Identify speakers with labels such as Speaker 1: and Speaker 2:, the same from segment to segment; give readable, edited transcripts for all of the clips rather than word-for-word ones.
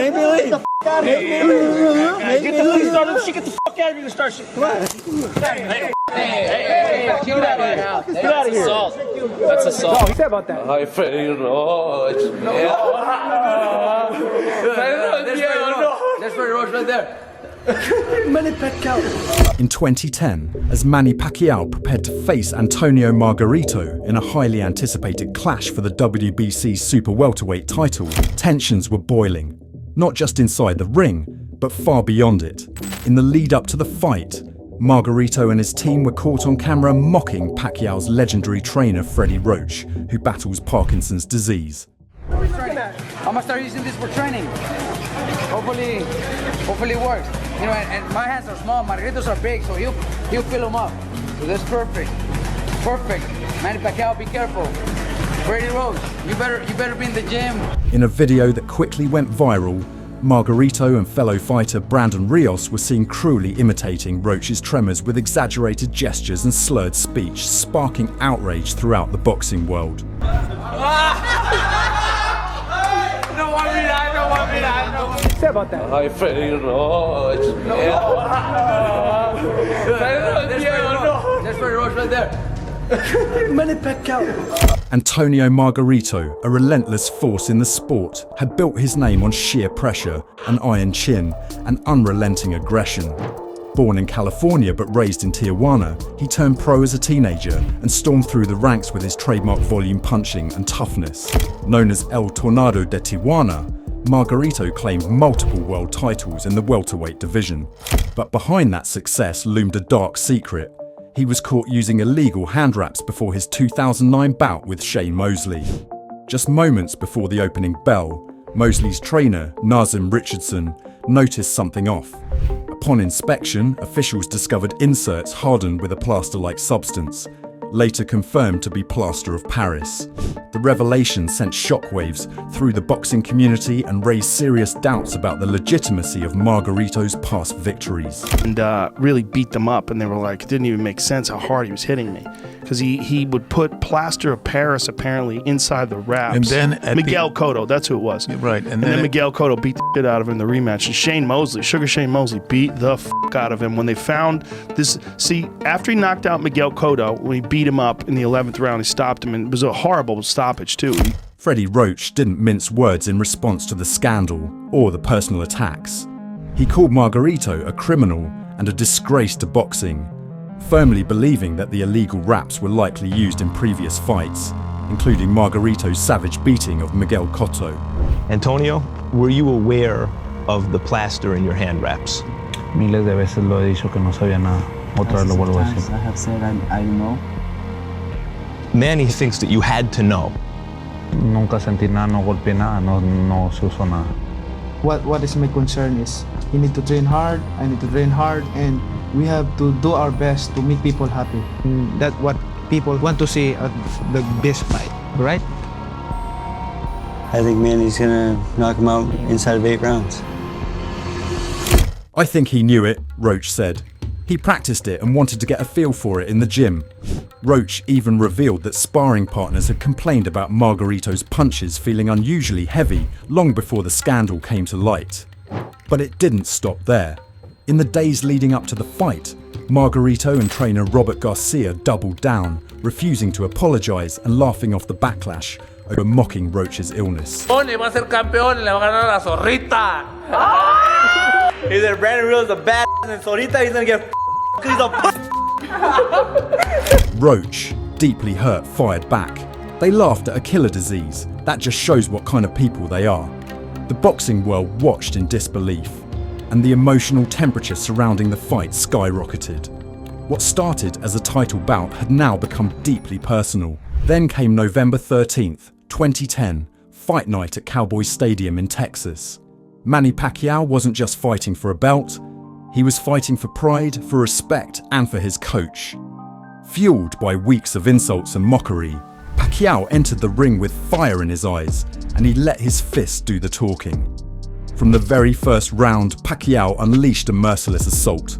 Speaker 1: Make me leave. Get the f*** out of here. Get the fuck out of here and start shit. Come on. Hey, get out of here. Get out of here. Assault. That's assault. What say about that?
Speaker 2: Hi, Freddie Roach. There's Freddie Roach right there.
Speaker 1: Manny Pacquiao.
Speaker 3: In 2010, as Manny Pacquiao prepared to face Antonio Margarito in a highly anticipated clash for the WBC super welterweight title, tensions were boiling, not just inside the ring, but far beyond it. In the lead up to the fight, Margarito and his team were caught on camera mocking Pacquiao's legendary trainer Freddie Roach, who battles Parkinson's disease.
Speaker 4: I'm gonna start using this for training. Hopefully it works. You know, and my hands are small, Margaritos are big, so he'll fill them up. So that's perfect. Perfect. Manny Pacquiao, be careful. Freddie Roach, you better be in the gym.
Speaker 3: In a video that quickly went viral, Margarito and fellow fighter Brandon Ríos were seen cruelly imitating Roach's tremors with exaggerated gestures and slurred speech, sparking outrage throughout the boxing world.
Speaker 1: Say about that.
Speaker 2: Hi, Freddie Roach. There's Freddie Roach right there.
Speaker 1: Manny Pacquiao.
Speaker 3: Antonio Margarito, a relentless force in the sport, had built his name on sheer pressure, an iron chin, and unrelenting aggression. Born in California but raised in Tijuana, he turned pro as a teenager and stormed through the ranks with his trademark volume punching and toughness. Known as El Tornado de Tijuana, Margarito claimed multiple world titles in the welterweight division. But behind that success loomed a dark secret. He was caught using illegal hand wraps before his 2009 bout with Shane Mosley. Just moments before the opening bell, Mosley's trainer, Nazem Richardson, noticed something off. Upon inspection, officials discovered inserts hardened with a plaster-like substance, later confirmed to be plaster of Paris. The revelation sent shockwaves through the boxing community and raised serious doubts about the legitimacy of Margarito's past victories.
Speaker 5: And really beat them up, and they were like, it didn't even make sense how hard he was hitting me. Because he would put plaster of Paris apparently inside the wraps.
Speaker 6: And then
Speaker 5: Miguel Cotto, that's who it was.
Speaker 6: Right.
Speaker 5: And then Miguel Cotto beat the shit out of him in the rematch. And Shane Mosley, Sugar Shane Mosley, beat the fuck out of him when they found this. See, after he knocked out Miguel Cotto, when he beat him up in the 11th round, he stopped him, and it was a horrible stoppage too.
Speaker 3: Freddie Roach didn't mince words in response to the scandal or the personal attacks. He called Margarito a criminal and a disgrace to boxing, firmly believing that the illegal wraps were likely used in previous fights, including Margarito's savage beating of Miguel Cotto.
Speaker 7: Antonio, were you aware of the plaster in your hand wraps?
Speaker 8: Miles de veces lo he dicho que no sabía nada. Otra vez lo vuelvo a decir.
Speaker 9: I have said I know.
Speaker 7: Manny thinks that you had to know.
Speaker 8: Nunca sentí nada, no golpeé nada, no se usó nada.
Speaker 9: What is my concern is you need to train hard, I need to train hard, and we have to do our best to make people happy. That's what people want to see at the best fight, right?
Speaker 10: I think Manny's gonna knock him out inside of 8 rounds.
Speaker 3: I think he knew it, Roach said. He practiced it and wanted to get a feel for it in the gym. Roach even revealed that sparring partners had complained about Margarito's punches feeling unusually heavy long before the scandal came to light. But it didn't stop there. In the days leading up to the fight, Margarito and trainer Robert Garcia doubled down, refusing to apologize and laughing off the backlash over mocking Roach's illness.
Speaker 1: Va a ser campeón y le va a ganar a la zorrita. Either Brandon Ríos is a bad and Zorrita he's gonna get he's a
Speaker 3: Roach, deeply hurt, fired back. They laughed at a killer disease. That just shows what kind of people they are. The boxing world watched in disbelief, and the emotional temperature surrounding the fight skyrocketed. What started as a title bout had now become deeply personal. Then came November 13th, 2010, fight night at Cowboys Stadium in Texas. Manny Pacquiao wasn't just fighting for a belt, he was fighting for pride, for respect, and for his coach. Fueled by weeks of insults and mockery, Pacquiao entered the ring with fire in his eyes, and he let his fists do the talking. From the very first round, Pacquiao unleashed a merciless assault.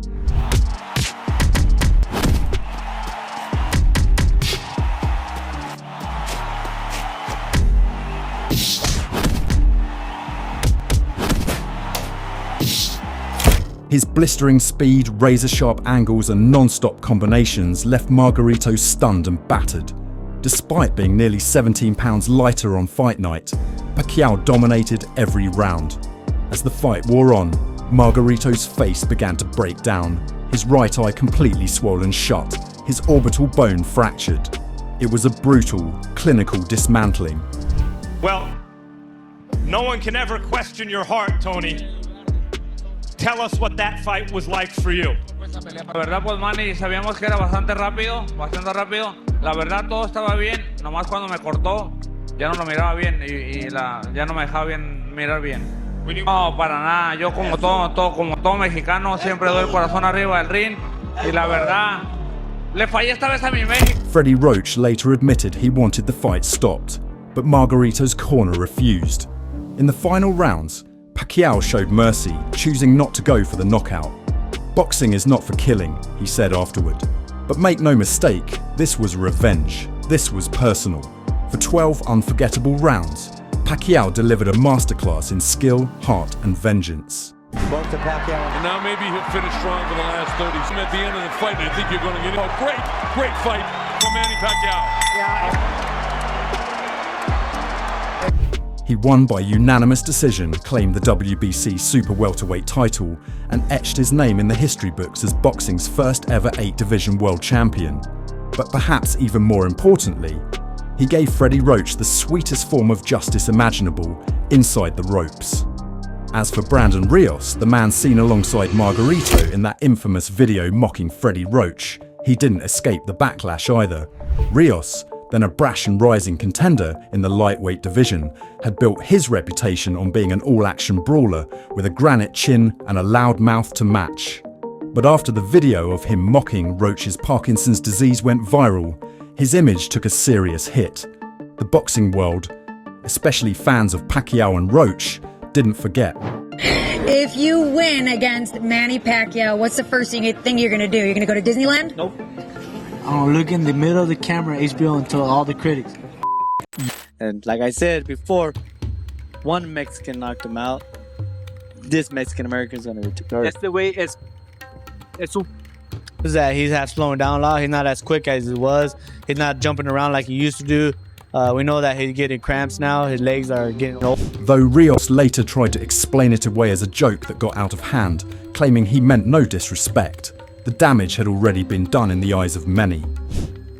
Speaker 3: His blistering speed, razor-sharp angles and non-stop combinations left Margarito stunned and battered. Despite being nearly 17 pounds lighter on fight night, Pacquiao dominated every round. As the fight wore on, Margarito's face began to break down, his right eye completely swollen shut, his orbital bone fractured. It was a brutal, clinical dismantling.
Speaker 6: Well, no one can ever question your heart, Tony. Tell us what that fight was like for you.
Speaker 1: La verdad, pues Manny, sabíamos que era bastante rápido. La verdad, todo estaba bien, nomás cuando me cortó, ya no lo miraba bien ya no me dejaba mirar bien. No, para nada. Yo como todo mexicano, siempre doy el corazón arriba del ring. Y la verdad, le fallé esta vez a mi México.
Speaker 3: Freddie Roach later admitted he wanted the fight stopped, but Margarito's corner refused. In the final rounds, Pacquiao showed mercy, choosing not to go for the knockout. Boxing is not for killing, he said afterward. But make no mistake, this was revenge. This was personal. For 12 unforgettable rounds, Pacquiao delivered a masterclass in skill, heart and vengeance.
Speaker 10: Both to Pacquiao.
Speaker 11: And now maybe he'll finish strong for the last 30. At the end of the fight, and I think you're going to get a great fight from Manny Pacquiao.
Speaker 3: He won by unanimous decision, claimed the WBC super welterweight title, and etched his name in the history books as boxing's first ever 8-division world champion. But perhaps even more importantly, he gave Freddie Roach the sweetest form of justice imaginable inside the ropes. As for Brandon Ríos, the man seen alongside Margarito in that infamous video mocking Freddy Roach, he didn't escape the backlash either. Rios, then a brash and rising contender in the lightweight division, had built his reputation on being an all-action brawler with a granite chin and a loud mouth to match. But after the video of him mocking Roach's Parkinson's disease went viral, his image took a serious hit. The boxing world, especially fans of Pacquiao and Roach, didn't forget.
Speaker 12: If you win against Manny Pacquiao, what's the first thing you're gonna do? You're gonna go to Disneyland?
Speaker 9: Nope. I'll look in the middle of the camera, HBO, and tell all the critics.
Speaker 10: And like I said before, one Mexican knocked him out. This Mexican American is gonna return.
Speaker 9: That's the way it's
Speaker 10: that he's slowing down a lot. He's not as quick as he was. He's not jumping around like he used to do. We know that he's getting cramps now. His legs are getting old.
Speaker 3: Though Rios later tried to explain it away as a joke that got out of hand, claiming he meant no disrespect. The damage had already been done in the eyes of many.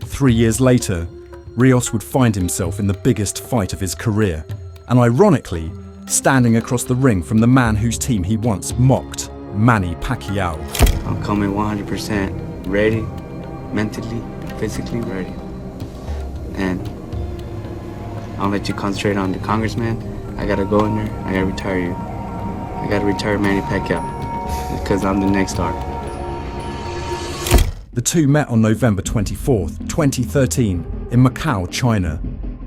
Speaker 3: 3 years later, Rios would find himself in the biggest fight of his career, and ironically, standing across the ring from the man whose team he once mocked, Manny Pacquiao.
Speaker 10: I'm coming 100% ready, mentally, physically ready. And I'll let you concentrate on the congressman. I gotta go in there, I gotta retire you. I gotta retire Manny Pacquiao, because I'm the next star.
Speaker 3: The two met on November 24th, 2013 in Macau, China.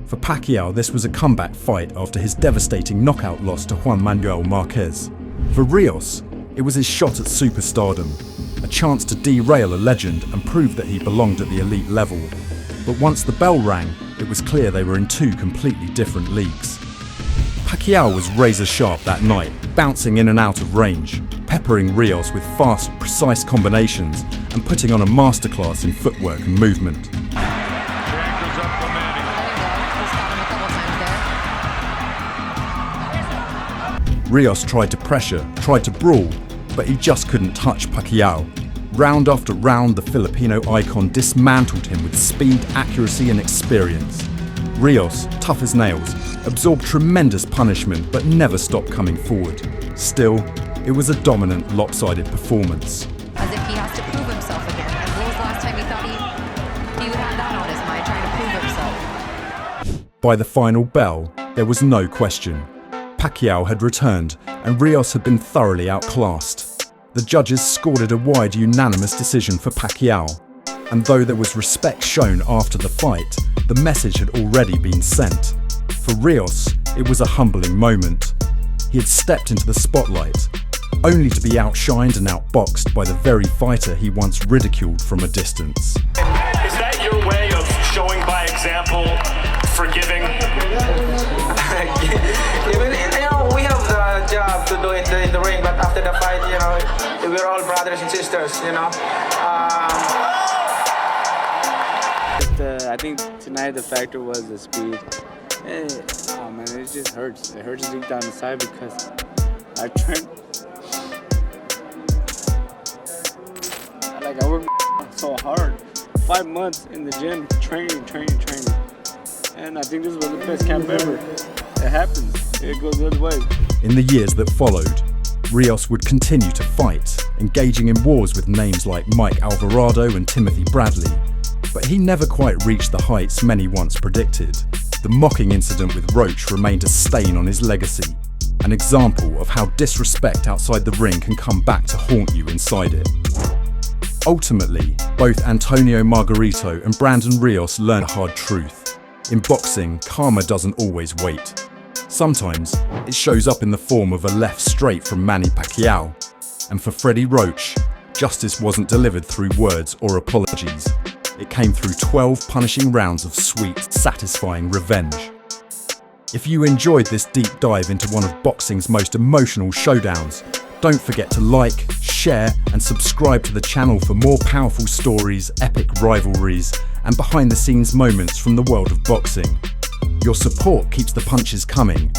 Speaker 3: For Pacquiao, this was a comeback fight after his devastating knockout loss to Juan Manuel Marquez. For Rios, it was his shot at superstardom, a chance to derail a legend and prove that he belonged at the elite level. But once the bell rang, it was clear they were in two completely different leagues. Pacquiao was razor sharp that night, bouncing in and out of range, peppering Rios with fast, precise combinations and putting on a masterclass in footwork and movement. Rios tried to pressure, tried to brawl, but he just couldn't touch Pacquiao. Round after round, the Filipino icon dismantled him with speed, accuracy and experience. Rios, tough as nails, absorbed tremendous punishment but never stopped coming forward. Still, it was a dominant, lopsided performance.
Speaker 12: As if he has to prove himself again. And when was the last time he thought he would have that on his mind, trying to prove himself?
Speaker 3: By the final bell, there was no question. Pacquiao had returned and Rios had been thoroughly outclassed. The judges scored it a wide unanimous decision for Pacquiao. And though there was respect shown after the fight, the message had already been sent. For Rios, it was a humbling moment. He had stepped into the spotlight, only to be outshined and outboxed by the very fighter he once ridiculed from a distance.
Speaker 6: Is that your way of showing by example, forgiving?
Speaker 4: We have the job to do it in the ring, but after the fight, you know, we're all brothers and sisters, you know.
Speaker 10: I think tonight the factor was the speed. Oh man, it just hurts. It hurts deep down inside because I trained. I worked so hard. 5 months in the gym, training. And I think this was the best camp ever. It happens. It goes the other way.
Speaker 3: In the years that followed, Rios would continue to fight, engaging in wars with names like Mike Alvarado and Timothy Bradley. But he never quite reached the heights many once predicted. The mocking incident with Roach remained a stain on his legacy, an example of how disrespect outside the ring can come back to haunt you inside it. Ultimately, both Antonio Margarito and Brandon Ríos learned a hard truth. In boxing, karma doesn't always wait. Sometimes, it shows up in the form of a left straight from Manny Pacquiao. And for Freddie Roach, justice wasn't delivered through words or apologies. It came through 12 punishing rounds of sweet, satisfying revenge. If you enjoyed this deep dive into one of boxing's most emotional showdowns, don't forget to like, share, and subscribe to the channel for more powerful stories, epic rivalries, and behind-the-scenes moments from the world of boxing. Your support keeps the punches coming,